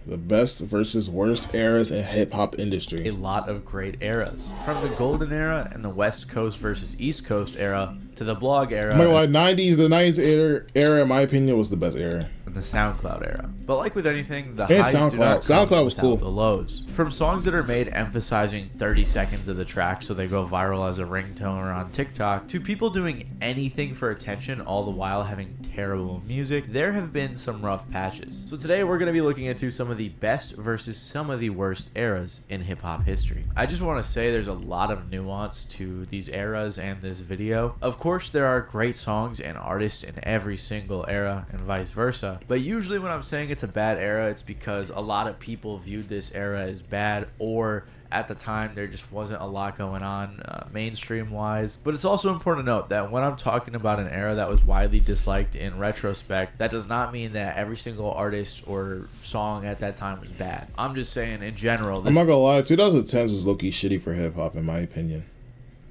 The best versus worst eras in hip hop industry. A lot of great eras. From the golden era and the West Coast versus East Coast era to the blog era. I'm like 90s, the 90s era, in my opinion, was the best era. And the SoundCloud era. But like with anything, the and highs do not come SoundCloud was cool. The lows. From songs that are made emphasizing 30 seconds of the track so they go viral as a ringtone or on TikTok, to people doing anything for attention all the while having terrible music, there have been some rough patches. So today we're going to be looking into some of the best versus some of the worst eras in hip-hop history. I just want to say there's a lot of nuance to these eras and this video. Of course, there are great songs and artists in every single era and vice versa, but usually when I'm saying it's a bad era, it's because a lot of people viewed this era as bad, or at the time there just wasn't a lot going on mainstream wise. But it's also important to note that when I'm talking about an era that was widely disliked in retrospect, that does not mean that every single artist or song at that time was bad. I'm just saying in general. I'm not gonna lie, 2010s was low-key shitty for hip hop in my opinion.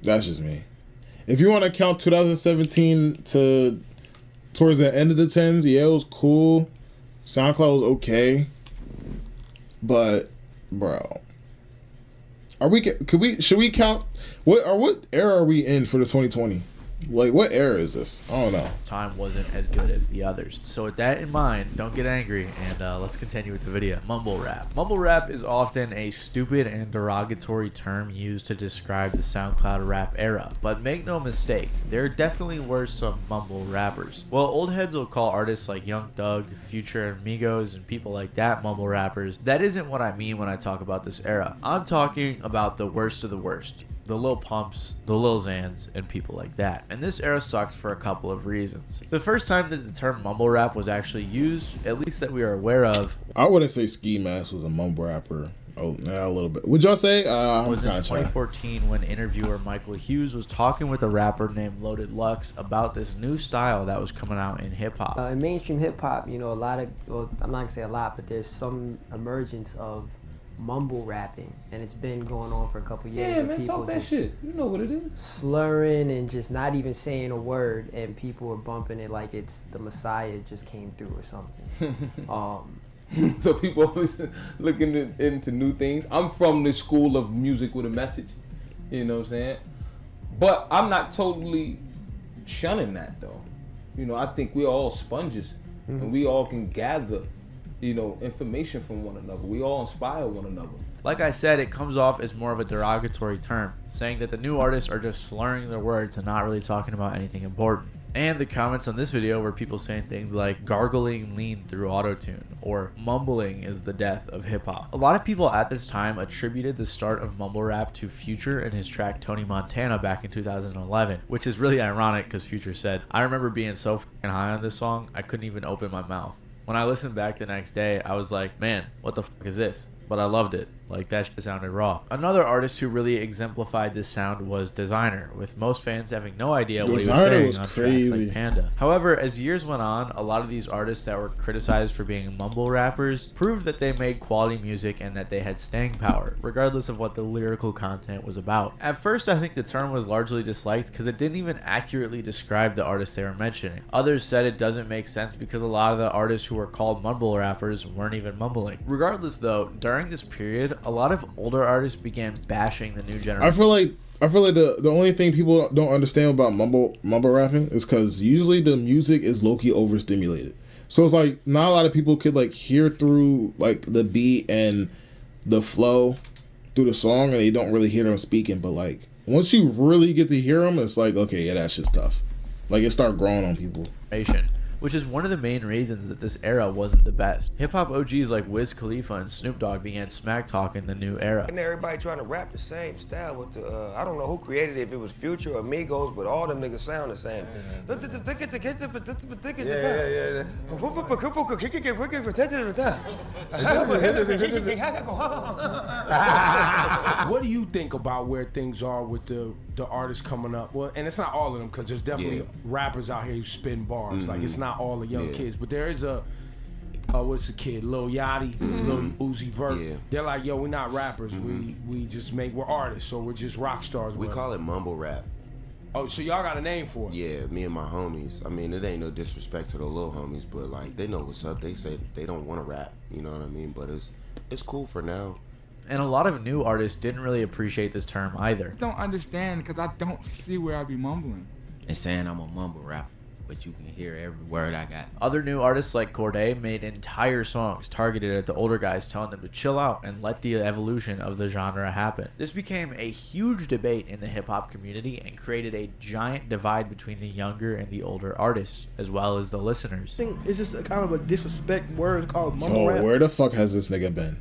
That's just me. If you want to count 2017 to towards the end of the 10s, yeah, it was cool. SoundCloud was okay, but bro, should we count what era are we in for the 2020? Like, what era is this? I don't know. Time wasn't as good as the others. So with that in mind, don't get angry, and let's continue with the video. Mumble rap. Mumble rap is often a stupid and derogatory term used to describe the SoundCloud rap era. But make no mistake, there definitely were some mumble rappers. While old heads will call artists like Young Thug, Future, and Migos, and people like that mumble rappers, that isn't what I mean when I talk about this era. I'm talking about the worst of the worst. The Lil Pumps, the Lil Xans, and people like that. And this era sucks for a couple of reasons. The first time that the term mumble rap was actually used, at least that we are aware of, I wouldn't say Ski Mask was a mumble rapper. Oh, yeah, a little bit. Would y'all say? Was in 2014 when interviewer Michael Hughes was talking with a rapper named Loaded Lux about this new style that was coming out in hip hop. In mainstream hip hop, you know, a lot of, well, I'm not gonna say a lot, but there's some emergence of mumble rapping, and it's been going on for a couple years. Yeah, man, people talk that shit. You know what it is. Slurring and just not even saying a word, and people are bumping it like it's the Messiah just came through or something. So people always looking into new things. I'm from the school of music with a message. You know what I'm saying? But I'm not totally shunning that though. You know, I think we're all sponges, and we all can gather, you know, information from one another. We all inspire one another. Like I said, it comes off as more of a derogatory term, saying that the new artists are just slurring their words and not really talking about anything important. And the comments on this video were people saying things like gargling lean through autotune or mumbling is the death of hip-hop. A lot of people at this time attributed the start of mumble rap to Future and his track Tony Montana back in 2011, which is really ironic because Future said, "I remember being so f***ing high on this song, I couldn't even open my mouth." When I listened back the next day, I was like, man, what the fuck is this? But I loved it. Like, that shit sounded raw. Another artist who really exemplified this sound was Designer, with most fans having no idea what he was saying on tracks like Panda. However, as years went on, a lot of these artists that were criticized for being mumble rappers proved that they made quality music and that they had staying power, regardless of what the lyrical content was about. At first, I think the term was largely disliked because it didn't even accurately describe the artists they were mentioning. Others said it doesn't make sense because a lot of the artists who were called mumble rappers weren't even mumbling. Regardless though, during this period, a lot of older artists began bashing the new generation. I feel like the only thing people don't understand about mumble rapping is because usually the music is low-key overstimulated. So it's like not a lot of people could like hear through like the beat and the flow through the song, and they don't really hear them speaking. But like once you really get to hear them, it's like, okay, yeah, that shit's tough. Like it start growing on people. Which is one of the main reasons that this era wasn't the best. Hip-hop OGs like Wiz Khalifa and Snoop Dogg began smack talking the new era. And everybody trying to rap the same style with the, I don't know who created it, if it was Future or Migos, but all them niggas sound the same. What do you think about where things are with the artists coming up? Well, and it's not all of them, because there's definitely rappers out here who spin bars. Like, it's not all the young kids, but there is a what's the kid, Lil Yachty, Lil Uzi Vert. They're like, yo, we're not rappers. We just we're artists, so we're just rock stars. We call it mumble rap. Oh, so y'all got a name for it? Yeah, me and my homies. I mean, it ain't no disrespect to the little homies, but like they know what's up. They say they don't want to rap, you know what I mean? But it's cool for now. And a lot of new artists didn't really appreciate this term either. I don't understand because I don't see where I be mumbling. They're saying I'm a mumble rapper, but you can hear every word I got. Other new artists like Corday made entire songs targeted at the older guys, telling them to chill out and let the evolution of the genre happen. This became a huge debate in the hip-hop community and created a giant divide between the younger and the older artists, as well as the listeners. I think it's just a kind of a disrespect word called mumble rap. Where the fuck has this nigga been?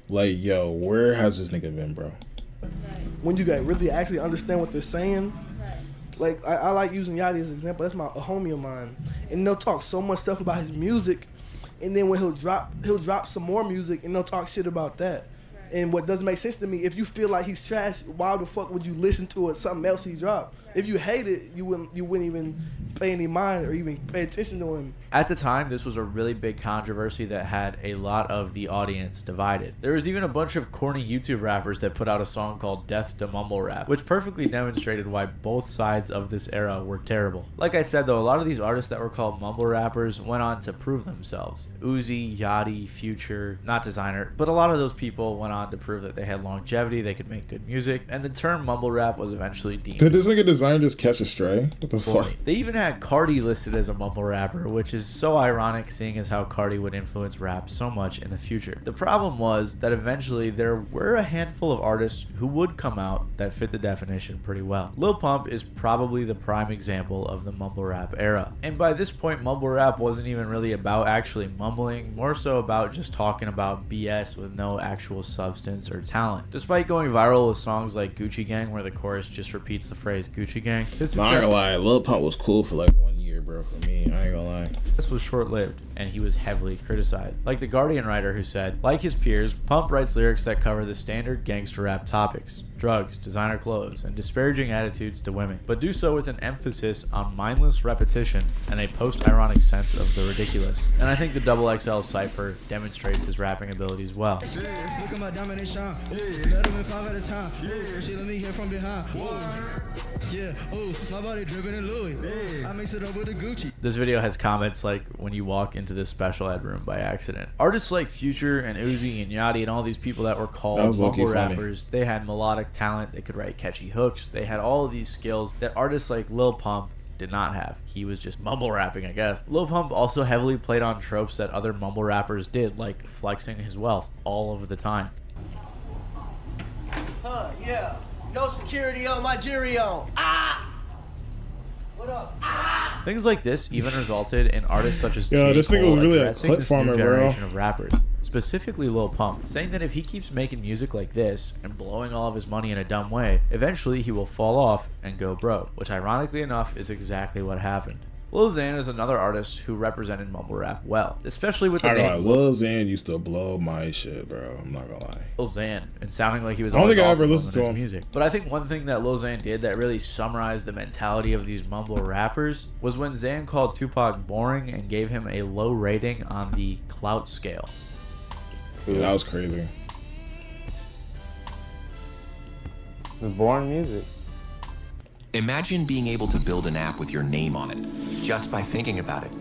Like, yo, where has this nigga been, bro? When you guys really actually understand what they're saying. Like, I like using Yachty as an example. That's a homie of mine. And they'll talk so much stuff about his music. And then when he'll drop some more music and they'll talk shit about that. And what doesn't make sense to me, if you feel like he's trash, why the fuck would you listen to it, something else he dropped? If you hate it, you wouldn't even pay any mind or even pay attention to him. At the time, this was a really big controversy that had a lot of the audience divided. There was even a bunch of corny YouTube rappers that put out a song called Death to Mumble Rap, which perfectly demonstrated why both sides of this era were terrible. Like I said though, a lot of these artists that were called mumble rappers went on to prove themselves. Uzi, Yachty, Future, not Designer, but a lot of those people went on to prove that they had longevity, they could make good music, and the term mumble rap was eventually deemed. Did this nigga Designer just catch a stray? What the fuck? They even had Cardi listed as a mumble rapper, which is so ironic seeing as how Cardi would influence rap so much in the future. The problem was that eventually there were a handful of artists who would come out that fit the definition pretty well. Lil Pump is probably the prime example of the mumble rap era. And by this point, mumble rap wasn't even really about actually mumbling, more so about just talking about BS with no actual substance or talent. Despite going viral with songs like Gucci Gang, where the chorus just repeats the phrase Gucci Gang, Nah, I ain't gonna lie, Lil Pump was cool for like 1 year, bro, for me. I ain't gonna lie. This was short-lived, and he was heavily criticized. Like the Guardian writer who said, like his peers, Pump writes lyrics that cover the standard gangster rap topics, drugs, designer clothes, and disparaging attitudes to women, but do so with an emphasis on mindless repetition and a post-ironic sense of the ridiculous. And I think the XXL cipher demonstrates his rapping abilities well. Look at my domination. Let him in 5 at a time. She let me hear from behind. Yeah, oh, my body dripping in Louis. I mix it up with the Gucci. This video has comments like when you walk into this special ed room by accident. Artists like Future and Uzi and Yachty and all these people that were called mumble rappers, they had melodic talent, they could write catchy hooks, they had all of these skills that artists like Lil Pump did not have. He was just mumble rapping, I guess. Lil Pump also heavily played on tropes that other mumble rappers did, like flexing his wealth all over the time. Yeah. No security on my jury on. Ah! What up? Ah! Things like this even resulted in artists such as Yo, J. this nigga Cole was really a addressing clip this farmer, new bro. generation of rappers, specifically Lil Pump, saying that if he keeps making music like this and blowing all of his money in a dumb way, eventually he will fall off and go broke, which ironically enough is exactly what happened. Lil Xan is another artist who represented mumble rap well, especially with the name Lil Xan used to blow my shit, bro. I'm not gonna lie. Lil Xan, and sounding like he was I don't think I always ever awful listened in to his him. music. But I think one thing that Lil Xan did that really summarized the mentality of these mumble rappers was when Xan called Tupac boring and gave him a low rating on the clout scale. Yeah, that was crazy. The boring music. Imagine being able to build an app with your name on it, just by thinking about it.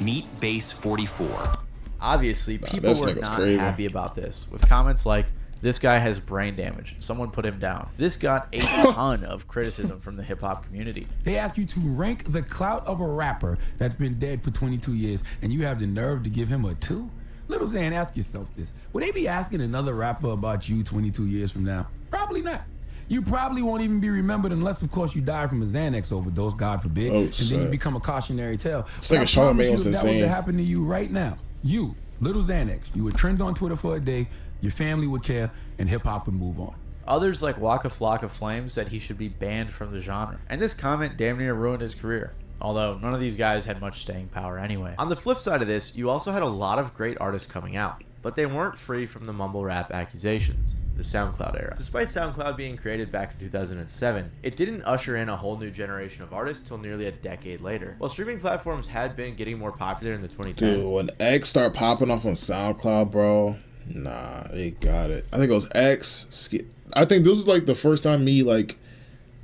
Meet Base 44. Obviously, people this were nigga's not crazy. happy about this, with comments like, "This guy has brain damage. Someone put him down." This got a ton of criticism from the hip-hop community. They ask you to rank the clout of a rapper that's been dead for 22 years, and you have the nerve to give him a 2? Little Xan, ask yourself this. Would they be asking another rapper about you 22 years from now? Probably not. You probably won't even be remembered unless, of course, you die from a Xanax overdose, God forbid, and then you become a cautionary tale. It's like a Charlamagne was If that was insane. to happen to you right now, you, Little Xanax, you would trend on Twitter for a day, your family would care, and hip-hop would move on. Others like Waka Flocka Flame said he should be banned from the genre, and this comment damn near ruined his career. Although none of these guys had much staying power anyway. On the flip side of this, you also had a lot of great artists coming out, but they weren't free from the mumble rap accusations, the SoundCloud era. Despite SoundCloud being created back in 2007, it didn't usher in a whole new generation of artists till nearly a decade later. While streaming platforms had been getting more popular in the 2010s. Dude, when X started popping off on SoundCloud, bro, nah, they got it. I think it was X. I think this was like the first time me like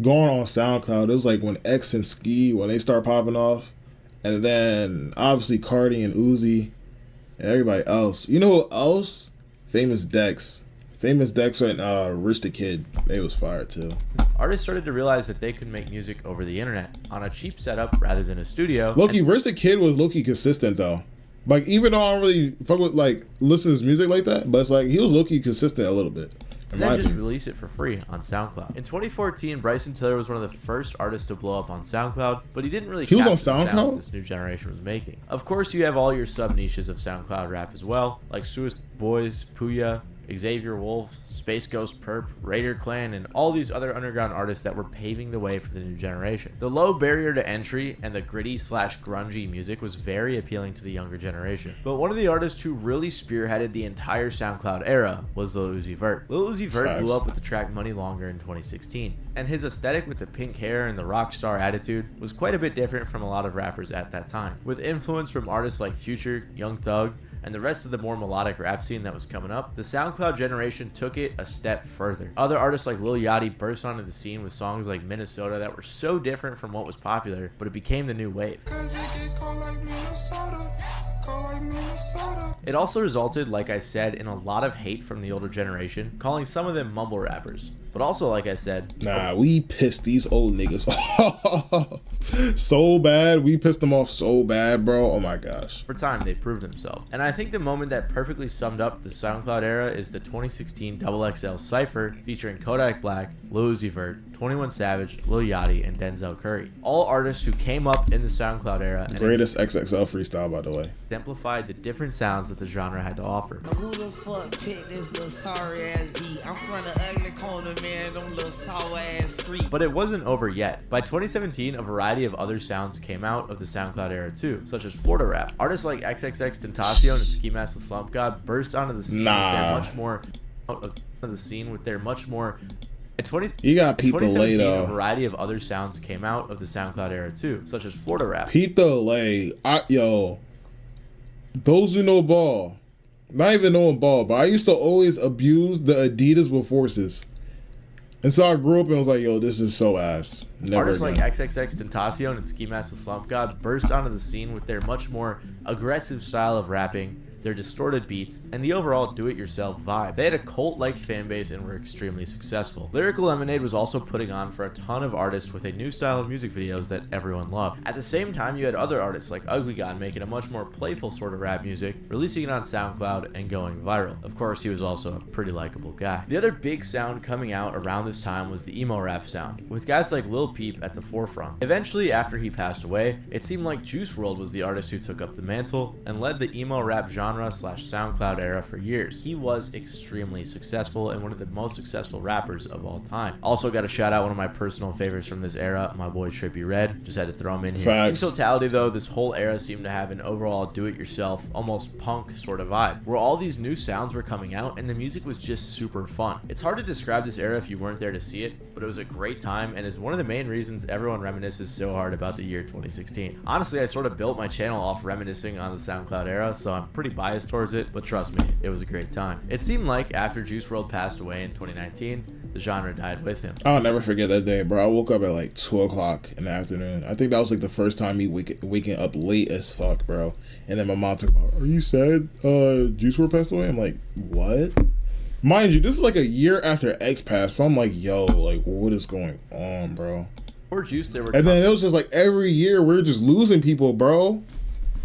going on SoundCloud, it was like when X and Ski, when they start popping off. And then, obviously, Cardi and Uzi and everybody else. You know who else? Famous Dex. Famous Dex and Rich the Kid. They was fire, too. Artists started to realize that they could make music over the internet on a cheap setup rather than a studio. Low-key, Rich the Kid was low-key consistent, though. Like, even though I don't really fuck with, like, listen to his music like that, but it's like, he was low-key consistent a little bit. And then just release it for free on SoundCloud. In 2014, Bryson Tiller was one of the first artists to blow up on SoundCloud, but he didn't really He was on capture the sound SoundCloud? this new generation was making. Of course, you have all your sub-niches of SoundCloud rap as well, like Suicide Boys, Puya, Xavier Wolf, Space Ghost Perp, Raider Clan, and all these other underground artists that were paving the way for the new generation. The low barrier to entry and the gritty/grungy music was very appealing to the younger generation. But one of the artists who really spearheaded the entire SoundCloud era was Lil Uzi Vert. Lil Uzi Vert blew up with the track Money Longer in 2016, and his aesthetic with the pink hair and the rock star attitude was quite a bit different from a lot of rappers at that time. With influence from artists like Future, Young Thug, and the rest of the more melodic rap scene that was coming up, the SoundCloud generation took it a step further. Other artists like Lil Yachty burst onto the scene with songs like Minnesota that were so different from what was popular, but it became the new wave. It also resulted, like I said, in a lot of hate from the older generation, calling some of them mumble rappers. But also, like I said... Nah, we pissed these old niggas off so bad. We pissed them off so bad, bro. Oh my gosh. For time, they proved themselves. And I think the moment that perfectly summed up the SoundCloud era is the 2016 XXL Cypher featuring Kodak Black, Lil Uzi Vert, 21 Savage, Lil Yachty, and Denzel Curry. All artists who came up in the SoundCloud era and greatest XXL freestyle, by the way. Exemplified the different sounds that the genre had to offer. Who the fuck picked this little sorry ass beat? I'm from the ugly corner, man, them little sour ass street. But it wasn't over yet. By 2017, a variety of other sounds came out of the SoundCloud era too, such as Florida rap. Artists like XXXTentacion and Ski Mask the Slump God burst onto the scene with their much more At 20, you got Pete 2017, the Lay, though. A variety of other sounds came out of the SoundCloud era too, such as Florida rap. Pete the Lay, yo, those who know ball, not even knowing ball, but I used to always abuse the Adidas with forces. And so I grew up and was like, yo, this is so ass. Never Artists again. like XXXTentacion and Ski Mask the Slump God burst onto the scene with their much more aggressive style of rapping, their distorted beats, and the overall do-it-yourself vibe. They had a cult-like fan base and were extremely successful. Lyrical Lemonade was also putting on for a ton of artists with a new style of music videos that everyone loved. At the same time, you had other artists like Ugly God making a much more playful sort of rap music, releasing it on SoundCloud, and going viral. Of course, he was also a pretty likable guy. The other big sound coming out around this time was the emo rap sound, with guys like Lil Peep at the forefront. Eventually, after he passed away, it seemed like Juice WRLD was the artist who took up the mantle and led the emo rap genre / SoundCloud era for years. He was extremely successful and one of the most successful rappers of all time. Also got to shout out one of my personal favorites from this era, my boy Trippie Redd. Just had to throw him in here. Facts. In totality though, this whole era seemed to have an overall do-it-yourself, almost punk sort of vibe, where all these new sounds were coming out and the music was just super fun. It's hard to describe this era if you weren't there to see it, but it was a great time and is one of the main reasons everyone reminisces so hard about the year 2016. Honestly, I sort of built my channel off reminiscing on the SoundCloud era, so I'm pretty biased towards it, but trust me, it was a great time. It seemed like after Juice WRLD passed away in 2019, the genre died with him. I'll never forget that day, bro. I woke up at like 2 o'clock in the afternoon. I think that was like the first time me waking up late as fuck, bro. And then my mom talked about, are you sad Juice WRLD passed away? I'm like, what? Mind you, this is like a year after X passed, so I'm like, yo, like, what is going on, bro? Before Juice, there were and then it was just like every year we're just losing people, bro.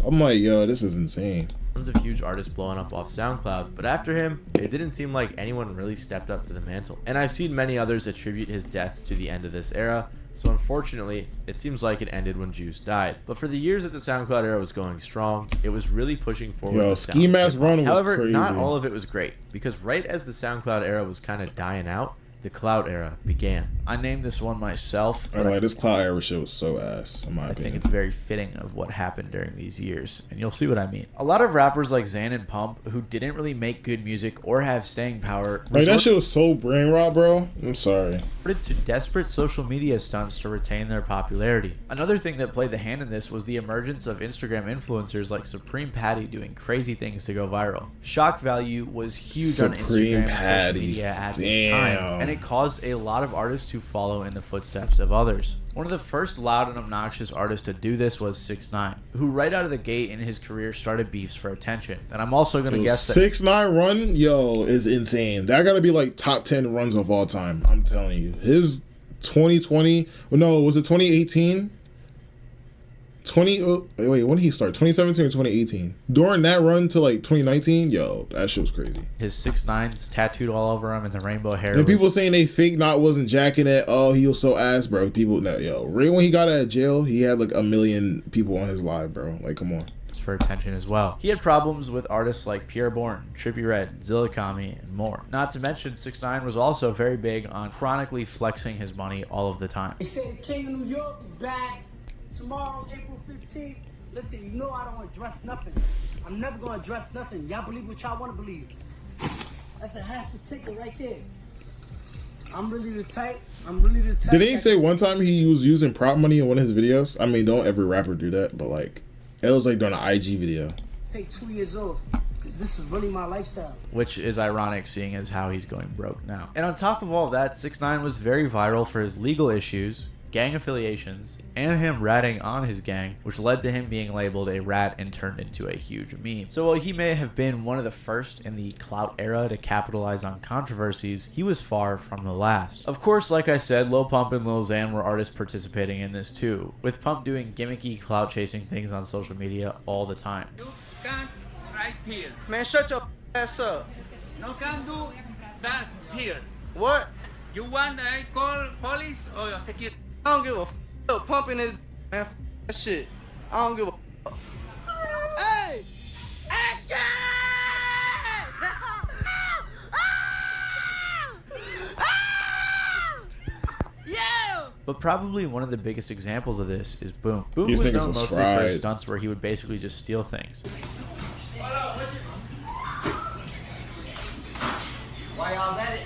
I'm like, yo, this is insane. Tons of huge artists blowing up off SoundCloud, but after him, it didn't seem like anyone really stepped up to the mantle. And I've seen many others attribute his death to the end of this era, so unfortunately, it seems like it ended when Juice died. But for the years that the SoundCloud era was going strong, it was really pushing forward. Yo, Ski Mask Run was However, crazy. not all of it was great, because right as the SoundCloud era was kind of dying out, the Cloud era began. I named this one myself. I'm like, this Cloud era shit was so ass, in my opinion. I think it's very fitting of what happened during these years, and you'll see what I mean. A lot of rappers like Xan and Pump, who didn't really make good music or have staying power, like that shit was so brain rot, bro. I'm sorry. resorted to desperate social media stunts to retain their popularity. Another thing that played the hand in this was the emergence of Instagram influencers like Supreme Patty doing crazy things to go viral. Shock value was huge on Instagram and social media at this time. And and it caused a lot of artists to follow in the footsteps of others. One of the first loud and obnoxious artists to do this was 6ix9ine, who right out of the gate in his career started beefs for attention. And I'm also going to guess that 6ix9ine run, yo, is insane. That gotta be like top 10 runs of all time. I'm telling you. His 2020, no, was it 2018? Wait, when did he start? 2017 or 2018? During that run to like 2019, yo, that shit was crazy. His 6ix9ine's tattooed all over him and the rainbow hair. And people saying they fake not wasn't jacking it. Oh, he was so ass, bro. People, yo, right when he got out of jail, he had like 1 million people on his live, bro. Like, come on. For attention as well. He had problems with artists like Pierre Bourne, Trippie Redd, Zillakami, and more. Not to mention, 6ix9ine was also very big on chronically flexing his money all of the time. They say the King of New York is back tomorrow, April 15th. Listen, you know I don't address nothing. I'm never gonna address nothing. Y'all believe what y'all want to believe. That's a half the ticket right there. I'm really the type. Did he say one time he was using prop money in one of his videos? I mean, don't every rapper do that, but like, it was like during an IG video. Take 2 years off, because this is really my lifestyle. Which is ironic, seeing as how he's going broke now. And on top of all of that, 6ix9ine was very viral for his legal issues, gang affiliations, and him ratting on his gang, which led to him being labeled a rat and turned into a huge meme. So while he may have been one of the first in the clout era to capitalize on controversies, he was far from the last. Of course, like I said, Lil Pump and Lil Xan were artists participating in this too, with Pump doing gimmicky clout chasing things on social media all the time. You can't right here. Man, shut your ass up. No can do that here. What? You want I call police or security? I don't give a f. Pumping it, man. That shit. I don't give a f. Hey! Action! Yeah! But probably one of the biggest examples of this is Boom. Boom These was niggas known was mostly for fried. his stunts where he would basically just steal things. Why y'all at it?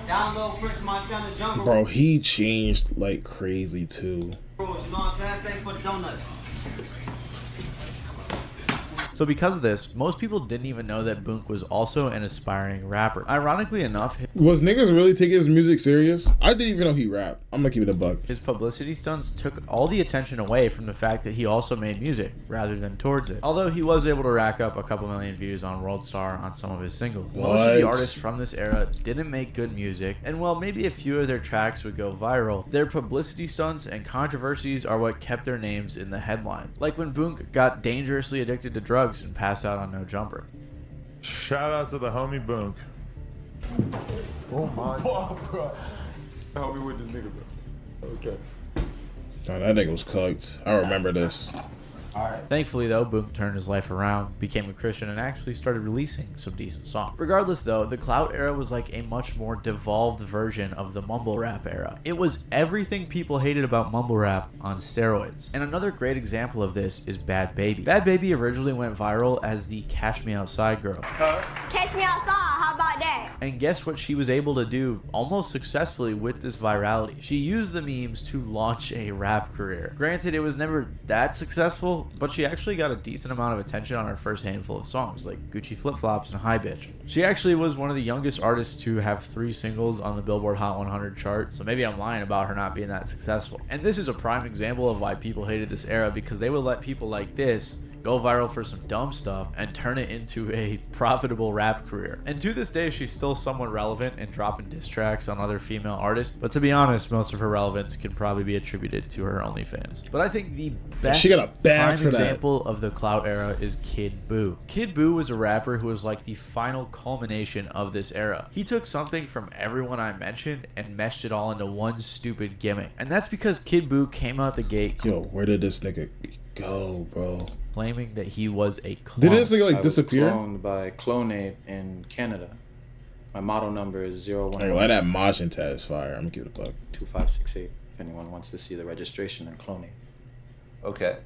Download Prince Montana Jungle. Bro, he changed like crazy too. You know what I'm saying? Thanks for the donuts. So because of this, most people didn't even know that Boonk was also an aspiring rapper. Ironically enough, Was niggas really taking his music serious? I didn't even know he rapped. I'm gonna keep it a buck. his publicity stunts took all the attention away from the fact that he also made music, rather than towards it. Although he was able to rack up a couple million views on World Star on some of his singles. Most of the What? artists from this era didn't make good music, and while maybe a few of their tracks would go viral, their publicity stunts and controversies are what kept their names in the headlines. Like when Boonk got dangerously addicted to drugs and passed out on No Jumper. Shout out to the homie Boonk. Oh my god, bro. Help me with this nigga, bro. Okay. Nah, that nigga was cooked. I remember this. Thankfully, though, Boom turned his life around, became a Christian, and actually started releasing some decent songs. Regardless, though, the clout era was like a much more devolved version of the mumble rap era. It was everything people hated about mumble rap on steroids. And another great example of this is Bad Baby. Bad Baby originally went viral as the Cash Me Outside girl. Catch me outside, how about that? And guess what she was able to do almost successfully with this virality? She used the memes to launch a rap career. Granted, it was never that successful, but she actually got a decent amount of attention on her first handful of songs, like Gucci Flip Flops and Hi Bitch. She actually was one of the youngest artists to have 3 singles on the Billboard Hot 100 chart, so maybe I'm lying about her not being that successful. And this is a prime example of why people hated this era, because they would let people like this go viral for some dumb stuff and turn it into a profitable rap career. And to this day, she's still somewhat relevant and dropping diss tracks on other female artists, but to be honest, most of her relevance can probably be attributed to her OnlyFans. But I think the best She got a bag prime for that. example of the clout era is Kid Buu. Kid Buu was a rapper who was like the final culmination of this era. He took something from everyone I mentioned and meshed it all into one stupid gimmick. And that's because Kid Buu came out the gate Yo, where did this nigga go, bro? claiming that he was a clone. Did this nigga I like disappear? was cloned by Clonate in Canada. My model number is 01. Like, why that Majin tat is fire? I'm gonna give it a buck. 2568. If anyone wants to see the registration and Clonate. Okay.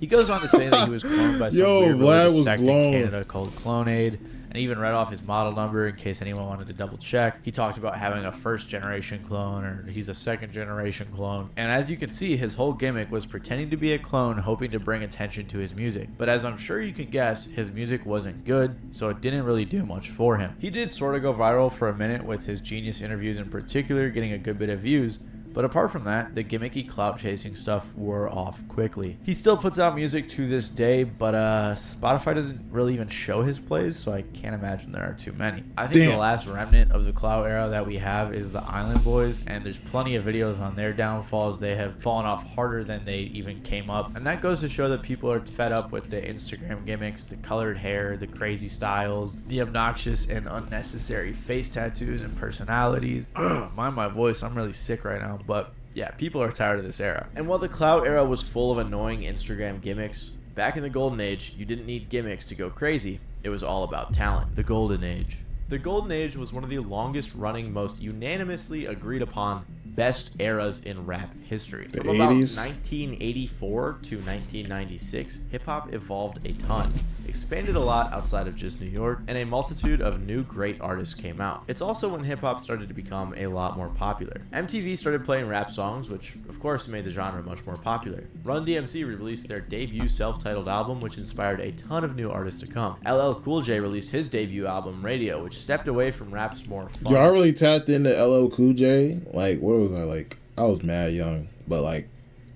He goes on to say that he was cloned by some Yo, weird Vlad religious was sect blown. in Canada called Clonaid, and even read off his model number in case anyone wanted to double check. He talked about having a first generation clone, or he's a second generation clone. And as you can see, his whole gimmick was pretending to be a clone, hoping to bring attention to his music. But as I'm sure you can guess, his music wasn't good, so it didn't really do much for him. He did sort of go viral for a minute with his Genius interviews in particular, getting a good bit of views. But apart from that, the gimmicky clout chasing stuff wore off quickly. He still puts out music to this day, but Spotify doesn't really even show his plays, so I can't imagine there are too many. I think the last remnant of the clout era that we have is the Island Boys, and there's plenty of videos on their downfalls. They have fallen off harder than they even came up, and that goes to show that people are fed up with the Instagram gimmicks, the colored hair, the crazy styles, the obnoxious and unnecessary face tattoos and personalities. Mind my voice, I'm really sick right now. But yeah, people are tired of this era. And while the clout era was full of annoying Instagram gimmicks, back in the golden age, you didn't need gimmicks to go crazy. It was all about talent. The golden age. The golden age was one of the longest running, most unanimously agreed upon best eras in rap history. The From about 80s? 1984 to 1996, hip-hop evolved a ton, expanded a lot outside of just New York, and a multitude of new great artists came out. It's also when hip-hop started to become a lot more popular. MTV started playing rap songs, which of course made the genre much more popular. Run DMC released their debut self-titled album, which inspired a ton of new artists to come. LL Cool J released his debut album, Radio, which stepped away from rap's more fun. Yo, I really tapped into LL Cool J. Like, what was I like? I was mad young, but like,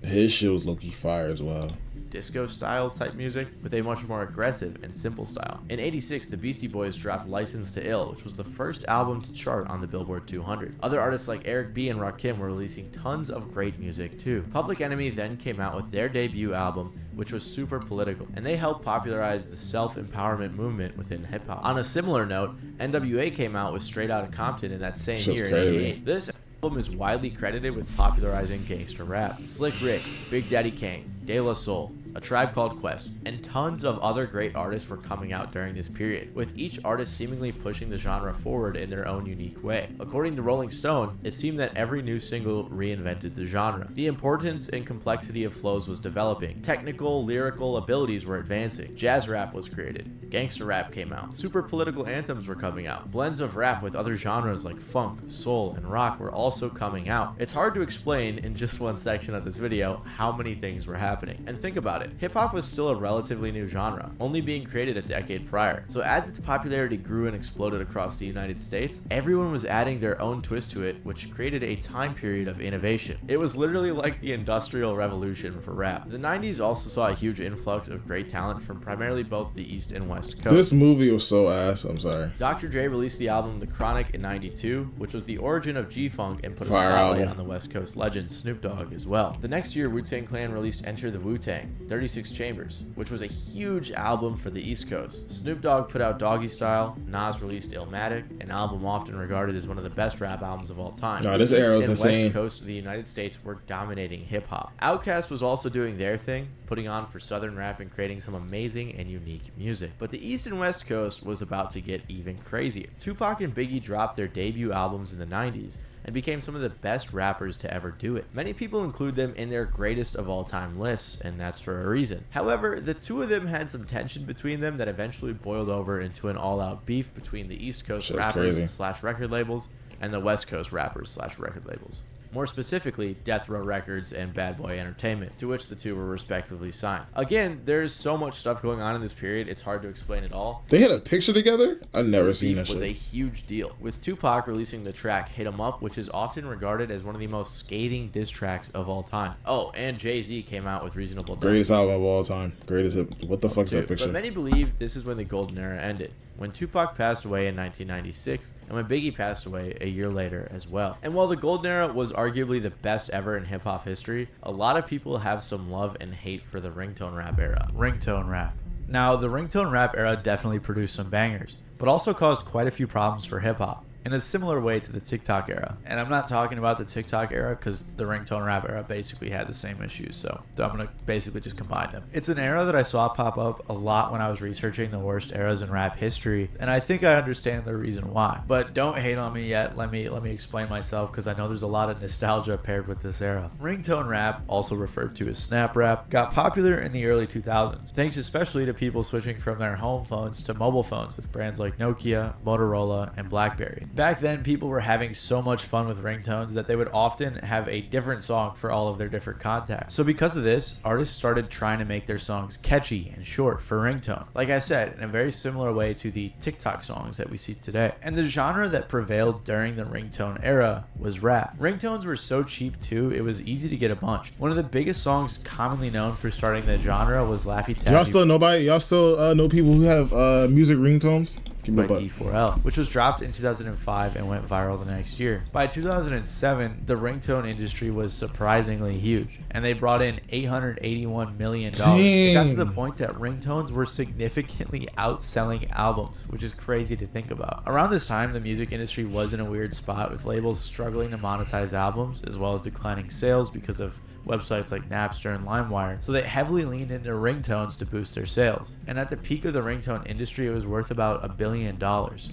his shit was low-key fire as well. Disco style type music with a much more aggressive and simple style. In '86, the Beastie Boys dropped License to Ill, which was the first album to chart on the Billboard 200. Other artists like Eric B. and Rakim were releasing tons of great music too. Public Enemy then came out with their debut album, which was super political, and they helped popularize the self-empowerment movement within hip-hop. On a similar note, NWA came out with Straight Outta Compton in that same Shit's year in crazy. '88. This album is widely credited with popularizing gangster rap. Slick Rick, Big Daddy Kane, De La Soul, A Tribe Called Quest, and tons of other great artists were coming out during this period, with each artist seemingly pushing the genre forward in their own unique way. According to Rolling Stone, it seemed that every new single reinvented the genre. The importance and complexity of flows was developing. Technical, lyrical abilities were advancing. Jazz rap was created. Gangster rap came out. Super political anthems were coming out. Blends of rap with other genres like funk, soul, and rock were also coming out. It's hard to explain in just one section of this video how many things were happening. And think about it. Hip-hop was still a relatively new genre, only being created a decade prior. So as its popularity grew and exploded across the United States, everyone was adding their own twist to it, which created a time period of innovation. It was literally like the Industrial Revolution for rap. The 90s also saw a huge influx of great talent from primarily both the East and West Coast. This movie was so ass. I'm sorry. Dr. Dre released the album The Chronic in '92, which was the origin of G-Funk and put a Fire spotlight album. on the West Coast legend Snoop Dogg as well. The next year, Wu-Tang Clan released Enter the Wu-Tang, 36 Chambers, which was a huge album for the East Coast. Snoop Dogg put out Doggy Style, Nas released Illmatic, an album often regarded as one of the best rap albums of all time. Nah, The this East era was and insane. West Coast of the United States were dominating hip-hop. Outkast was also doing their thing, putting on for Southern rap and creating some amazing and unique music. But the East and West Coast was about to get even crazier. Tupac and Biggie dropped their debut albums in the 90s and became some of the best rappers to ever do it. Many people include them in their greatest of all time lists, and that's for a reason. However, the two of them had some tension between them that eventually boiled over into an all-out beef between the East Coast Shit's rappers crazy. slash record labels and the West Coast rappers slash record labels. More specifically, Death Row Records and Bad Boy Entertainment, to which the two were respectively signed. Again, there's so much stuff going on in this period, it's hard to explain it all. They had a picture together? I've never This seen beef that was a shit. huge deal, with Tupac releasing the track Hit 'Em Up, which is often regarded as one of the most scathing diss tracks of all time. Oh, and Jay-Z came out with Reasonable Doubt. Greatest album of all time. Greatest hip. What the fuck's that But picture? many believe this is when the golden era ended, when Tupac passed away in 1996 and when Biggie passed away a year later as well. And while the golden era was arguably the best ever in hip-hop history, a lot of people have some love and hate for the ringtone rap era. Ringtone rap. Now, the ringtone rap era definitely produced some bangers, but also caused quite a few problems for hip-hop. in a similar way to the TikTok era. And I'm not talking about the TikTok era because the ringtone rap era basically had the same issues, so I'm going to basically just combine them. It's an era that I saw pop up a lot when I was researching the worst eras in rap history, and I think I understand the reason why. But don't hate on me yet. Let me explain myself, because I know there's a lot of nostalgia paired with this era. Ringtone rap, also referred to as snap rap, got popular in the early 2000s, thanks especially to people switching from their home phones to mobile phones with brands like Nokia, Motorola, and BlackBerry. Back then, people were having so much fun with ringtones that they would often have a different song for all of their different contacts. So because of this, artists started trying to make their songs catchy and short for ringtone. Like I said, in a very similar way to the TikTok songs that we see today. And the genre that prevailed during the ringtone era was rap. Ringtones were so cheap too, it was easy to get a bunch. One of the biggest songs commonly known for starting the genre was Laffy Taffy. Y'all still know people who have music ringtones? By D4L, which was dropped in 2005 and went viral the next year. By 2007, the ringtone industry was surprisingly huge, and they brought in $881 million. It got to the point that ringtones were significantly outselling albums, which is crazy to think about. Around this time, the music industry was in a weird spot, with labels struggling to monetize albums, as well as declining sales because of websites like Napster and LimeWire, so they heavily leaned into ringtones to boost their sales. And at the peak of the ringtone industry, it was worth about $1 billion.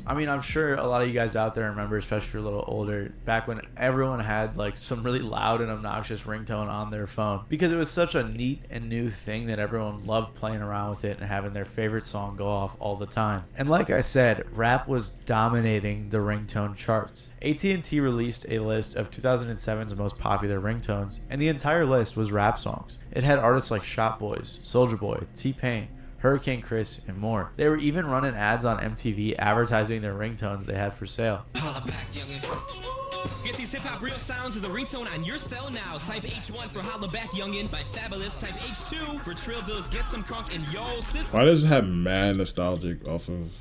I mean, I'm sure a lot of you guys out there remember, especially if you're a little older, back when everyone had like some really loud and obnoxious ringtone on their phone, because it was such a neat and new thing that everyone loved playing around with it and having their favorite song go off all the time. And like I said, rap was dominating the ringtone charts. AT&T released a list of 2007's most popular ringtones, and the entire list was rap songs. It had artists like Shop Boys, Soulja Boy, T-Pain, Hurricane Chris, and more. They were even running ads on MTV advertising their ringtones they had for sale. Get these hip-hop real sounds as a ringtone on your cell now. Type H1 for Holla Back Youngin' by Fabulous. Type H2 for Trillville's Get Some Crunk and Yo System. Why does it have mad nostalgic off of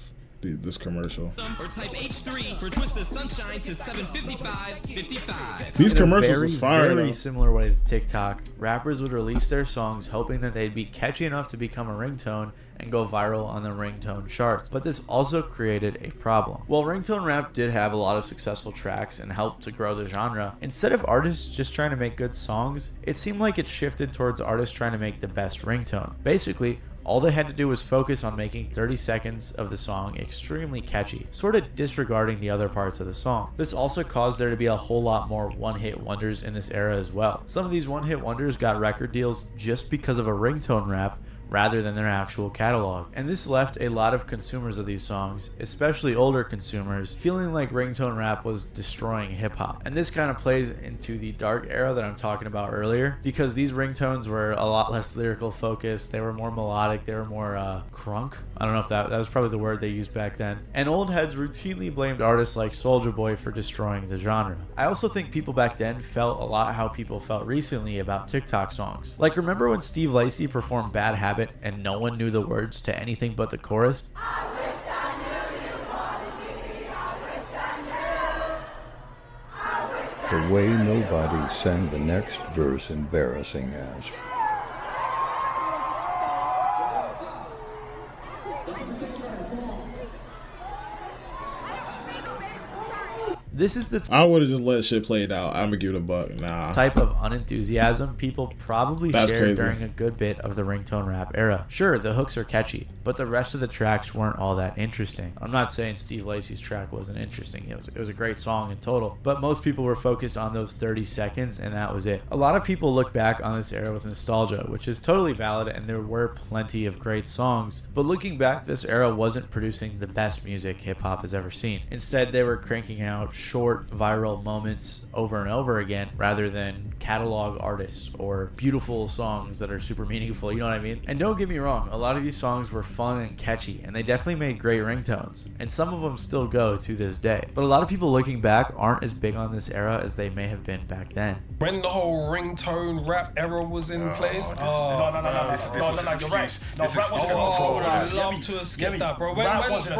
this commercial? Or type H3 for Twisted Sunshine to 755.55. These commercials was fire. Very similar way to TikTok. Rappers would release their songs hoping that they'd be catchy enough to become a ringtone and go viral on the ringtone charts. But this also created a problem. While ringtone rap did have a lot of successful tracks and helped to grow the genre, instead of artists just trying to make good songs, it seemed like it shifted towards artists trying to make the best ringtone. Basically, all they had to do was focus on making 30 seconds of the song extremely catchy, sort of disregarding the other parts of the song. This also caused there to be a whole lot more one-hit wonders in this era as well. Some of these one-hit wonders got record deals just because of a ringtone rap rather than their actual catalog. And this left a lot of consumers of these songs, especially older consumers, feeling like ringtone rap was destroying hip-hop. And this kind of plays into the dark era that I'm talking about earlier, because these ringtones were a lot less lyrical focused, they were more melodic, they were more crunk. I don't know if that was probably the word they used back then. And old heads routinely blamed artists like Soulja Boy for destroying the genre. I also think people back then felt a lot how people felt recently about TikTok songs. Like, remember when Steve Lacy performed Bad Habit and no one knew the words to anything but the chorus? The way nobody sang the next verse embarrassing as. This is the I would have just let shit play it out. I'm gonna give it a buck. Nah. Type of unenthusiasm people probably shared during a good bit of the ringtone rap era. Sure, the hooks are catchy, but the rest of the tracks weren't all that interesting. I'm not saying Steve Lacy's track wasn't interesting. It was a great song in total, but most people were focused on those 30 seconds and that was it. A lot of people look back on this era with nostalgia, which is totally valid, and there were plenty of great songs, but looking back, this era wasn't producing the best music hip-hop has ever seen. Instead, they were cranking out short viral moments over and over again rather than catalog artists or beautiful songs that are super meaningful, you know what I mean? And don't get me wrong, a lot of these songs were fun and catchy, and they definitely made great ringtones, and some of them still go to this day. But a lot of people looking back aren't as big on this era as they may have been back then. When the whole ringtone rap era was in place, You're right. No, rap wasn't a I would love to have skipped that, bro. Rap wasn't a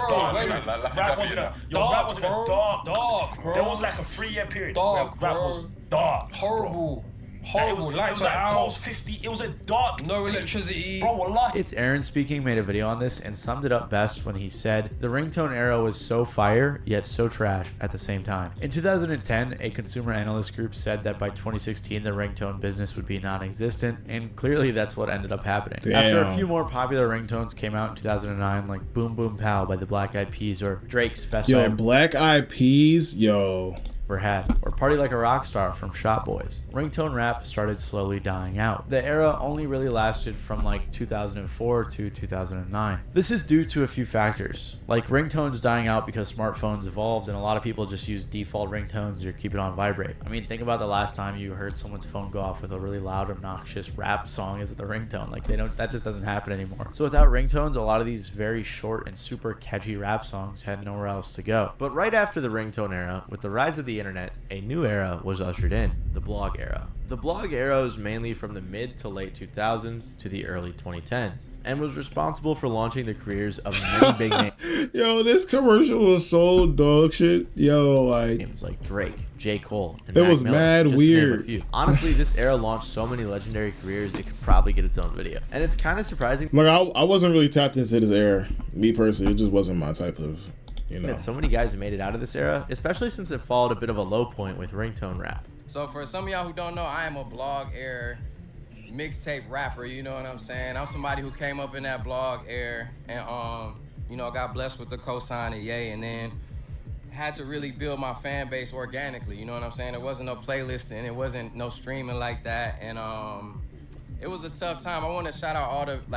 dog, bro. There was like a 3-year period where rap was dark. Horrible. Horrible. Lights were out. Post 50. It was a dark. No electricity. Bro, wallahi. It's Aaron speaking, made a video on this and summed it up best when he said, "The ringtone era was so fire, yet so trash at the same time." In 2010, a consumer analyst group said that by 2016, the ringtone business would be non-existent, and clearly that's what ended up happening. Damn. After a few more popular ringtones came out in 2009, like Boom Boom Pow by the Black Eyed Peas or Drake's Best I Yo, Ever Black Eyed Peas, yo. Had, or Party Like a Rock Star from Shop Boys, ringtone rap started slowly dying out. The era only really lasted from like 2004 to 2009. This is due to a few factors, like ringtones dying out because smartphones evolved and a lot of people just use default ringtones or keep it on vibrate. I mean, think about the last time you heard someone's phone go off with a really loud, obnoxious rap song as the ringtone. Like that just doesn't happen anymore. So without ringtones, a lot of these very short and super catchy rap songs had nowhere else to go. But right after the ringtone era, with the rise of the internet, a new era was ushered in, the blog era. The blog era was mainly from the mid to late 2000s to the early 2010s, and was responsible for launching the careers of many big names. Yo, this commercial was so dog shit. Yo, names like Drake, J. Cole, and it Mac was Miller, mad just to name a weird. few. Honestly, this era launched so many legendary careers, it could probably get its own video. And it's kind of surprising. Like, I wasn't really tapped into this era. Me personally, it just wasn't my type of, you know. That so many guys have made it out of this era, especially since it followed a bit of a low point with ringtone rap. So for some of y'all who don't know, I am a blog era mixtape rapper, you know what I'm saying? I'm somebody who came up in that blog era and you know, got blessed with the cosign of Ye, and then had to really build my fan base organically, you know what I'm saying? There wasn't no playlisting, it wasn't no streaming like that, and it was a tough time. I want to shout out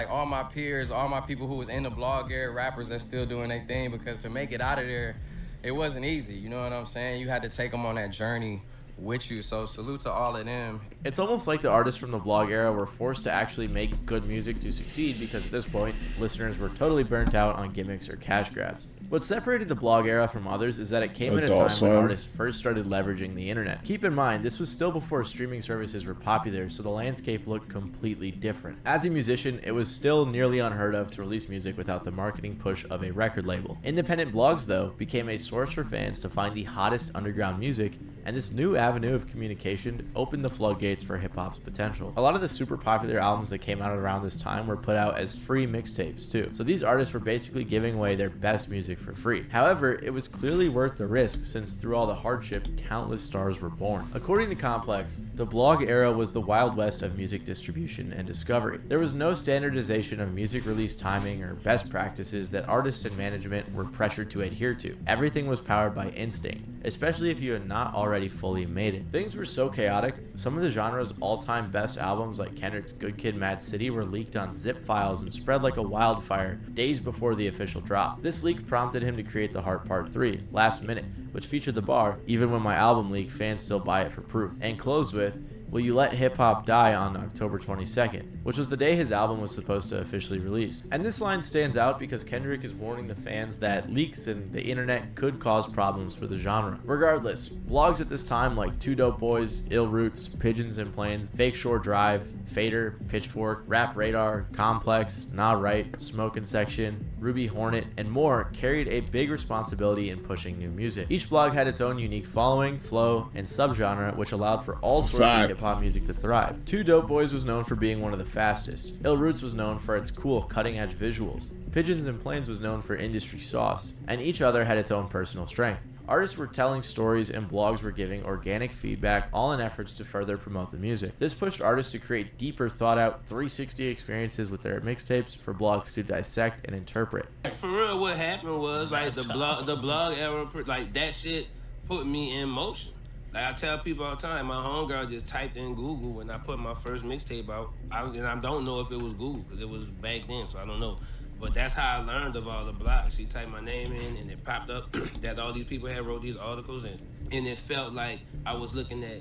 all my peers, all my people who was in the blog era, rappers that's still doing their thing, because to make it out of there, it wasn't easy, you know what I'm saying? You had to take them on that journey with you, so salute to all of them. It's almost like the artists from the blog era were forced to actually make good music to succeed, because at this point, listeners were totally burnt out on gimmicks or cash grabs. What separated the blog era from others is that it came at a time when artists first started leveraging the internet. Keep in mind, this was still before streaming services were popular, so the landscape looked completely different. As a musician, it was still nearly unheard of to release music without the marketing push of a record label. Independent blogs, though, became a source for fans to find the hottest underground music, and this new avenue of communication opened the floodgates for hip-hop's potential. A lot of the super popular albums that came out around this time were put out as free mixtapes too, so these artists were basically giving away their best music for free. However, it was clearly worth the risk, since through all the hardship, countless stars were born. According to Complex, the blog era was the Wild West of music distribution and discovery. There was no standardization of music release timing or best practices that artists and management were pressured to adhere to. Everything was powered by instinct, especially if you had not already fully made it. Things were so chaotic, some of the genre's all-time best albums like Kendrick's Good Kid, Mad City were leaked on zip files and spread like a wildfire days before the official drop. This leak prompted him to create The Heart Part 3, Last Minute, which featured the bar, "Even when my album leak, fans still buy it for proof," and closed with "Will You Let Hip Hop Die" on October 22nd, which was the day his album was supposed to officially release. And this line stands out because Kendrick is warning the fans that leaks and the internet could cause problems for the genre. Regardless, blogs at this time like Two Dope Boys, Ill Roots, Pigeons and Planes, Fake Shore Drive, Fader, Pitchfork, Rap Radar, Complex, Nah Right, Smokin' Section, Ruby Hornet, and more carried a big responsibility in pushing new music. Each blog had its own unique following, flow, and subgenre, which allowed for all sorts of hip-hop music to thrive. Two Dope Boys was known for being one of the fastest. Ill Roots was known for its cool, cutting-edge visuals. Pigeons and Planes was known for industry sauce, and each other had its own personal strength. Artists were telling stories and blogs were giving organic feedback, all in efforts to further promote the music. This pushed artists to create deeper, thought-out 360 experiences with their mixtapes for blogs to dissect and interpret. For real, what happened was like the blog era, like that shit put me in motion. Like I tell people all the time, my homegirl just typed in Google when I put my first mixtape out. And I don't know if it was Google, because it was back then, so I don't know. But that's how I learned of all the blogs. She typed my name in and it popped up that all these people had wrote these articles, and it felt like I was looking at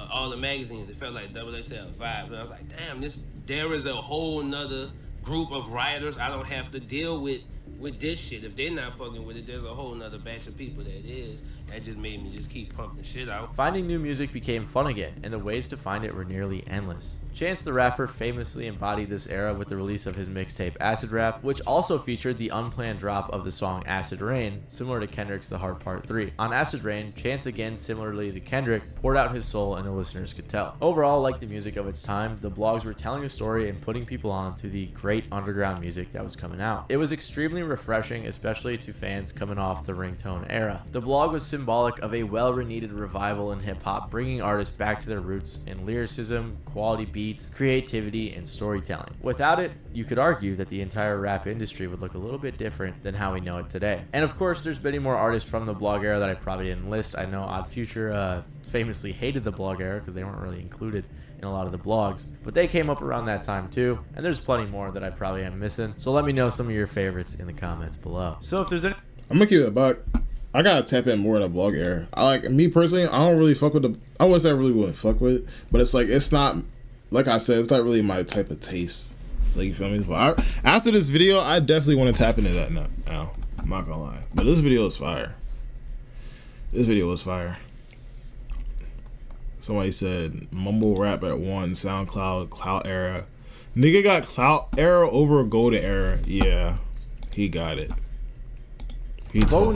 all the magazines. It felt like XXL, Vibe. And I was like, damn, there is a whole nother group of writers. I don't have to deal with with this shit. If they're not fucking with it, there's a whole nother batch of people that is. That just made me just keep pumping shit out. Finding new music became fun again, and the ways to find it were nearly endless. Chance the Rapper famously embodied this era with the release of his mixtape Acid Rap, which also featured the unplanned drop of the song Acid Rain, similar to Kendrick's The Hard Part 3. On Acid Rain, Chance, again similarly to Kendrick, poured out his soul and the listeners could tell. Overall, like the music of its time, the blogs were telling a story and putting people on to the great underground music that was coming out. It was extremely refreshing, especially to fans coming off the ringtone era. The blog was symbolic of a well-needed revival in hip-hop, bringing artists back to their roots in lyricism, quality beats, creativity, and storytelling. Without it, you could argue that the entire rap industry would look a little bit different than how we know it today. And of course, there's many more artists from the blog era that I probably didn't list. I know Odd Future famously hated the blog era because they weren't really included in a lot of the blogs, but they came up around that time too, and there's plenty more that I probably am missing. So let me know some of your favorites in the comments below. So if there's any, I'm gonna keep it back. I gotta tap in more in the blog era. I like, me personally, I don't really fuck with the, I wouldn't say I really wouldn't fuck with it, but it's like, it's not, like I said, it's not really my type of taste. Like, you feel me? But after this video, I definitely want to tap into that now. I'm not gonna lie, but this video is fire. This video was fire. Somebody said mumble rap at 1, SoundCloud, clout era. Nigga got clout era over golden era. Yeah, he got it. He told